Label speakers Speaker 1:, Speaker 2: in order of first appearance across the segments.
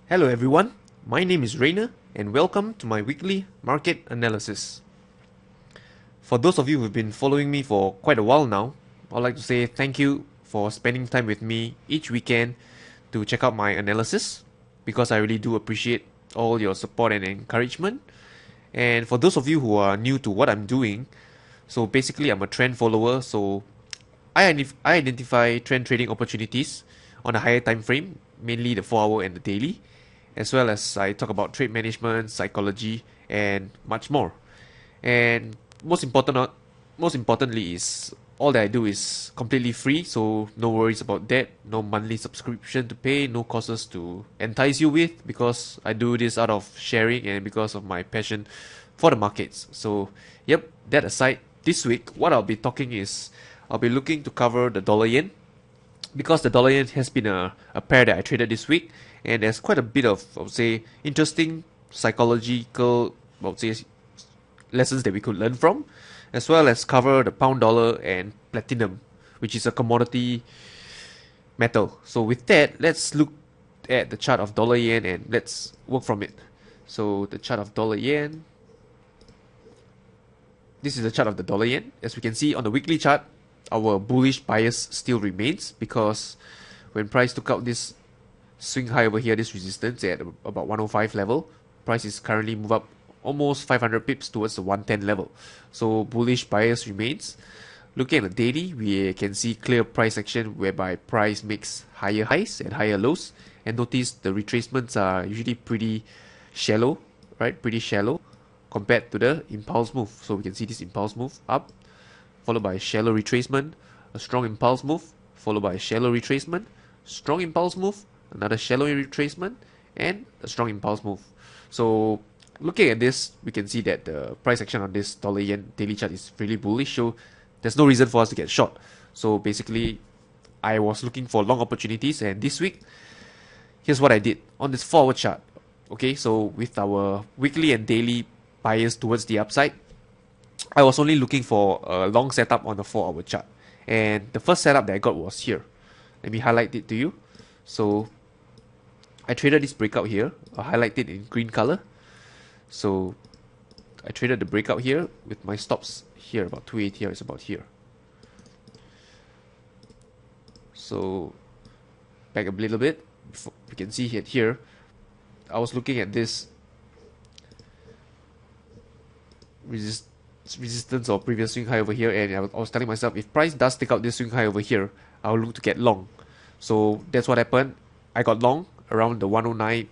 Speaker 1: Hello everyone, my name is Rainer and welcome to my weekly market analysis. For those of you who've been following me for quite a while now, I'd like to say thank you for spending time with me each weekend to check out my analysis because I really do appreciate all your support and encouragement. And for those of you who are new to what I'm doing, so basically I'm a trend follower, so I identify trend trading opportunities on a higher time frame, mainly the 4-hour and the daily, as well as I talk about trade management, psychology, and much more. And most importantly is all that I do is completely free, so no worries about that, no monthly subscription to pay, no costs to entice you with, because I do this out of sharing and because of my passion for the markets. So, yep, that aside, this week what I'll be talking is I'll be looking to cover the dollar yen because the dollar yen has been a pair that I traded this week, and there's quite a bit of, I would say, interesting psychological, I would say, lessons that we could learn from, as well as cover the pound dollar and platinum, which is a commodity metal. So with that, let's look at the chart of dollar yen and let's work from it. So the chart of dollar yen. This is the chart of the dollar yen. As we can see on the weekly chart, our bullish bias still remains because when price took out this swing high over here, this resistance at about 105 level, price is currently move up almost 500 pips towards the 110 level. So bullish bias remains. Looking at the daily, we can see clear price action whereby price makes higher highs and higher lows. And notice the retracements are usually pretty shallow, right? Pretty shallow compared to the impulse move. So we can see this impulse move up, followed by a shallow retracement, a strong impulse move, followed by a shallow retracement, strong impulse move, another shallow retracement, and a strong impulse move. So looking at this, we can see that the price action on this dollar yen daily chart is really bullish, so there's no reason for us to get short. So basically, I was looking for long opportunities, and this week, here's what I did on this 4-hour chart. Okay, so with our weekly and daily bias towards the upside, I was only looking for a long setup on the 4-hour chart. And the first setup that I got was here. Let me highlight it to you. So I traded this breakout here. I highlight it in green color. So I traded the breakout here with my stops here, about 280 here, is about here. So back a little bit, we can see it here. I was looking at this resistance or previous swing high over here, and I was telling myself if price does take out this swing high over here, I'll look to get long. So that's what happened. I got long around the 109.50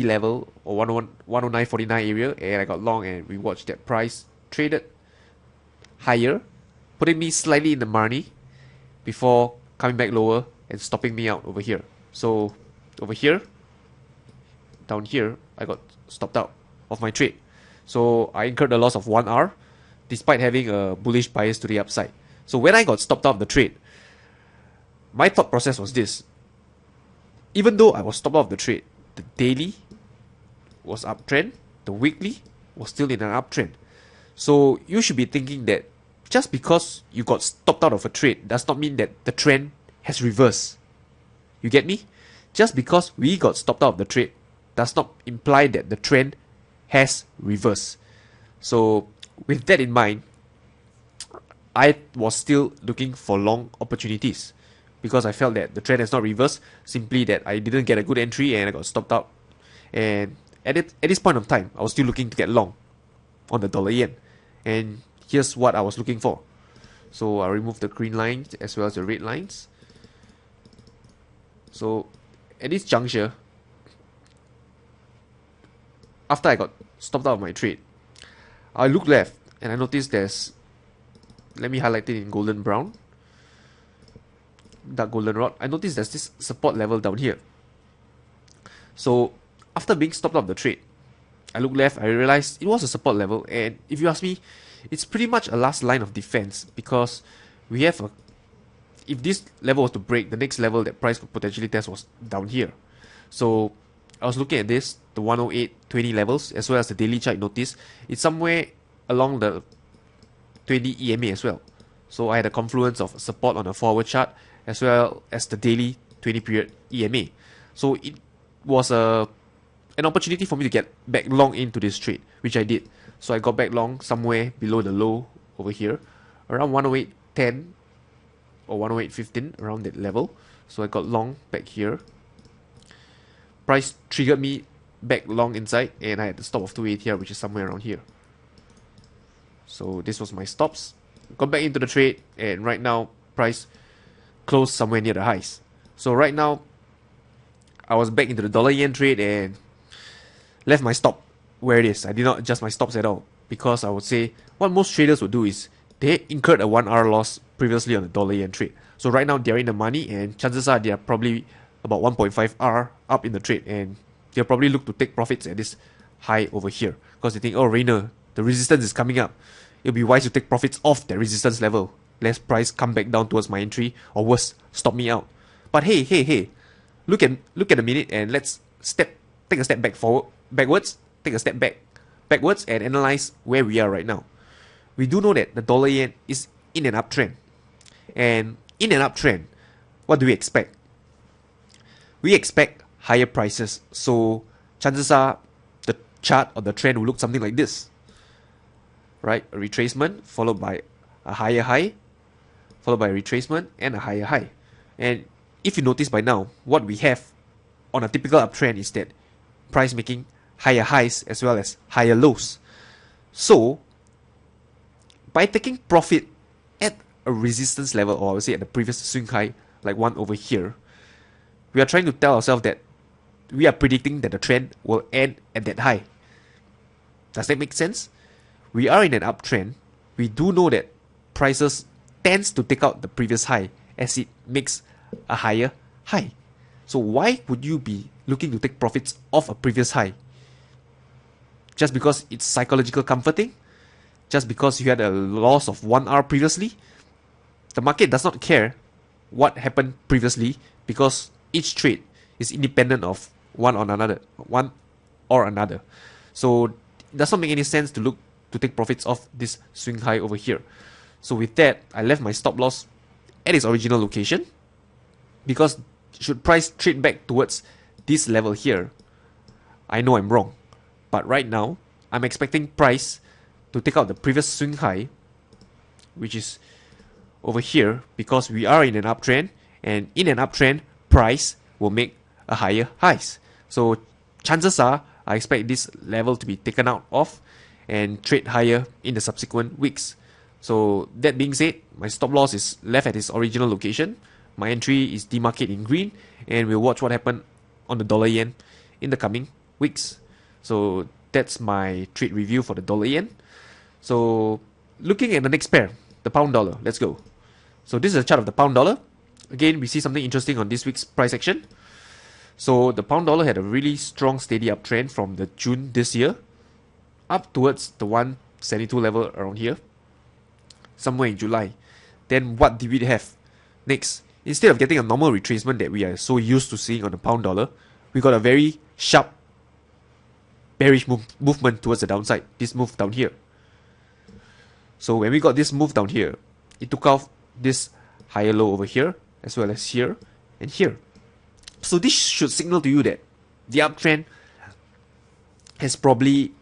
Speaker 1: level or 109.49 area, and I got long, and we watched that price traded higher, putting me slightly in the money before coming back lower and stopping me out over here. So over here, down here, I got stopped out of my trade. So I incurred a loss of 1R despite having a bullish bias to the upside. So when I got stopped out of the trade, my thought process was this. Even though I was stopped out of the trade, the daily was uptrend, the weekly was still in an uptrend. So you should be thinking that just because you got stopped out of a trade does not mean that the trend has reversed. You get me? Just because we got stopped out of the trade does not imply that the trend has reversed. So with that in mind, I was still looking for long opportunities because I felt that the trend has not reversed, simply that I didn't get a good entry and I got stopped out. And at this point of time, I was still looking to get long on the dollar yen. And here's what I was looking for. So I removed the green lines as well as the red lines. So at this juncture, after I got stopped out of my trade, I looked left and I noticed there's, let me highlight it in golden brown, dark golden rod. I noticed there's this support level down here. So after being stopped out of the trade, I looked left, I realized it was a support level, and if you ask me, it's pretty much a last line of defense because we have a, if this level was to break, the next level that price could potentially test was down here. So I was looking at this, the 108.20 levels, as well as the daily chart. Notice it's somewhere along the 20 EMA as well. So I had a confluence of support on the 4-hour chart as well as the daily 20 period EMA. So was an opportunity for me to get back long into this trade, which I did. So I got back long somewhere below the low over here, around 108.10 or 108.15, around that level. So I got long back here. Price triggered me back long inside, and I had the stop of 280 here, which is somewhere around here. So this was my stops. Got back into the trade, and right now price closed somewhere near the highs. So right now I was back into the dollar yen trade and left my stop where it is. I did not adjust my stops at all, because I would say what most traders would do is they incurred a 1 hour loss previously on the dollar yen trade. So right now they're in the money, and chances are they are probably about 1.5 R up in the trade, and they'll probably look to take profits at this high over here, because they think, oh, Rainer, the resistance is coming up. It'll be wise to take profits off that resistance level, lest price come back down towards my entry, or worse, stop me out. But hey, look at a minute, and let's take a step backwards, and analyze where we are right now. We do know that the dollar yen is in an uptrend, and in an uptrend, what do we expect? We expect higher prices, so chances are the chart or the trend will look something like this, right? A retracement followed by a higher high, followed by a retracement and a higher high. And if you notice by now, what we have on a typical uptrend is that price making higher highs as well as higher lows. So by taking profit at a resistance level, or I would say at the previous swing high, like one over here, we are trying to tell ourselves that we are predicting that the trend will end at that high. Does that make sense? We are in an uptrend. We do know that prices tends to take out the previous high as it makes a higher high. So why would you be looking to take profits off a previous high? Just because it's psychological comforting? Just because you had a loss of 1 hour previously? The market does not care what happened previously, because each trade is independent of one or another. So it does not make any sense to look to take profits off this swing high over here. So with that, I left my stop loss at its original location, because should price trade back towards this level here, I know I'm wrong. But right now, I'm expecting price to take out the previous swing high, which is over here, because we are in an uptrend, and in an uptrend, price will make a higher highs. So chances are, I expect this level to be taken out of and trade higher in the subsequent weeks. So that being said, my stop loss is left at its original location. My entry is demarcated in green, and we'll watch what happens on the dollar yen in the coming weeks. So that's my trade review for the dollar yen. So looking at the next pair, the pound dollar, let's go. So this is a chart of the pound dollar. Again, we see something interesting on this week's price action. So the pound dollar had a really strong steady uptrend from the June this year up towards the 172 level around here, somewhere in July. Then what did we have next? Instead of getting a normal retracement that we are so used to seeing on the pound dollar, we got a very sharp bearish movement towards the downside, this move down here. So when we got this move down here, it took off this higher low over here, as well as here and here. So this should signal to you that the uptrend has probably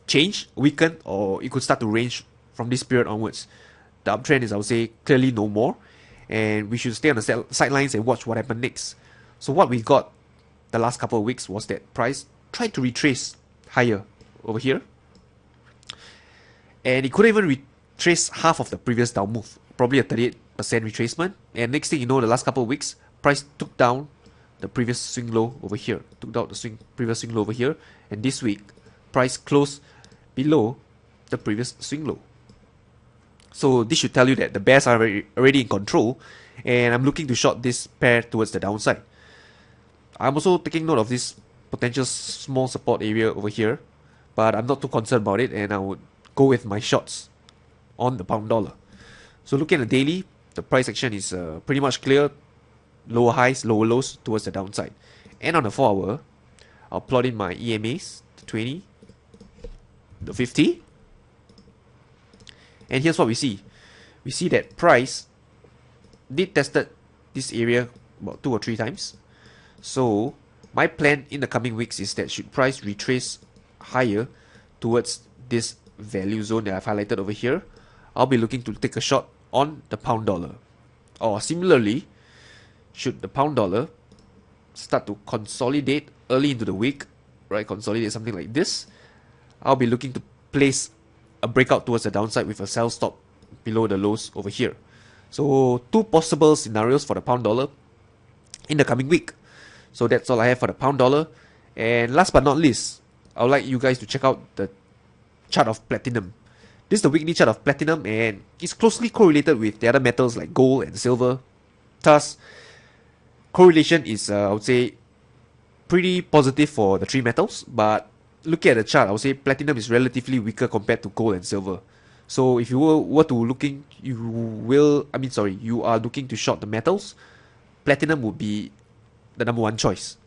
Speaker 1: changed, weakened, or it could start to range from this period onwards. The uptrend is, I would say, clearly no more, and we should stay on the sidelines and watch what happens next. So what we got the last couple of weeks was that price tried to retrace higher over here, and it couldn't even retrace half of the previous down move, probably a 38% retracement. And next thing you know, the last couple of weeks, price took down the previous swing low over here, previous swing low over here, and this week price closed below the previous swing low. So this should tell you that the bears are already in control, and I'm looking to short this pair towards the downside. I'm also taking note of this potential small support area over here, but I'm not too concerned about it, and I would go with my shots on the pound dollar. So looking at the daily, the price action is pretty much clear. Lower highs, lower lows towards the downside. And on the 4 hour, I'll plot in my EMAs, the 20, the 50. And here's what we see. We see that price did tested this area about 2 or 3 times. So my plan in the coming weeks is that should price retrace higher towards this value zone that I've highlighted over here, I'll be looking to take a shot on the pound dollar. Or similarly, should the pound dollar start to consolidate early into the week, right, consolidate something like this, I'll be looking to place a breakout towards the downside with a sell stop below the lows over here. So two possible scenarios for the pound dollar in the coming week. So that's all I have for the pound dollar. And last but not least, I would like you guys to check out the chart of platinum. This is the weekly chart of platinum, and it's closely correlated with the other metals like gold and silver. Thus, correlation is, I would say, pretty positive for the three metals. But looking at the chart, I would say platinum is relatively weaker compared to gold and silver. So if you were to looking, you are looking to short the metals, platinum would be the number one choice.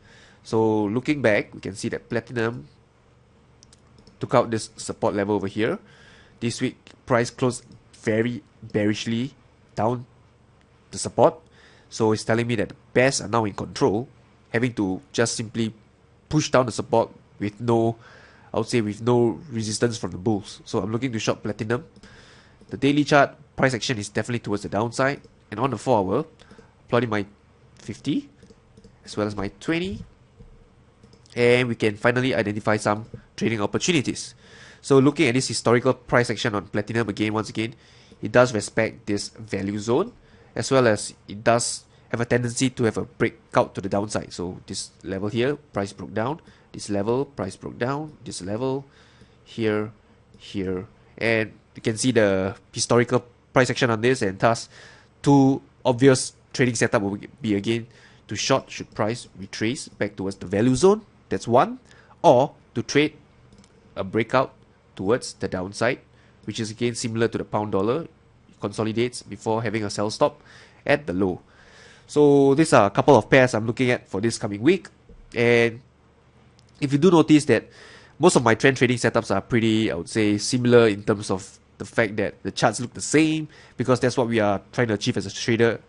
Speaker 1: So looking back, we can see that platinum took out this support level over here. This week, price closed very bearishly down the support. So it's telling me that the bears are now in control, having to just simply push down the support with no, I would say, with no resistance from the bulls. So I'm looking to short platinum. The daily chart, price action is definitely towards the downside. And on the 4 hour, plotting my 50 as well as my 20. And we can finally identify some trading opportunities. So looking at this historical price action on platinum once again, it does respect this value zone, as well as it does have a tendency to have a breakout to the downside. So this level here, price broke down. This level, price broke down. This level, here, and you can see the historical price action on this, and thus two obvious trading setup will be again to short should price retrace back towards the value zone. That's one, or to trade a breakout towards the downside, which is again similar to the pound dollar. It consolidates before having a sell stop at the low. So these are a couple of pairs I'm looking at for this coming week. And if you do notice that most of my trend trading setups are pretty, I would say, similar in terms of the fact that the charts look the same, because that's what we are trying to achieve as a trader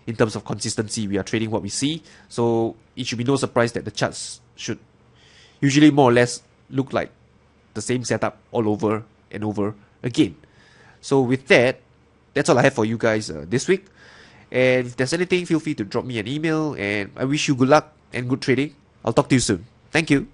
Speaker 1: in terms of consistency. We are trading what we see. So it should be no surprise that the charts should usually more or less look like the same setup all over and over again. So with that, that's all I have for you guys this week. And if there's anything, feel free to drop me an email. And I wish you good luck and good trading. I'll talk to you soon. Thank you.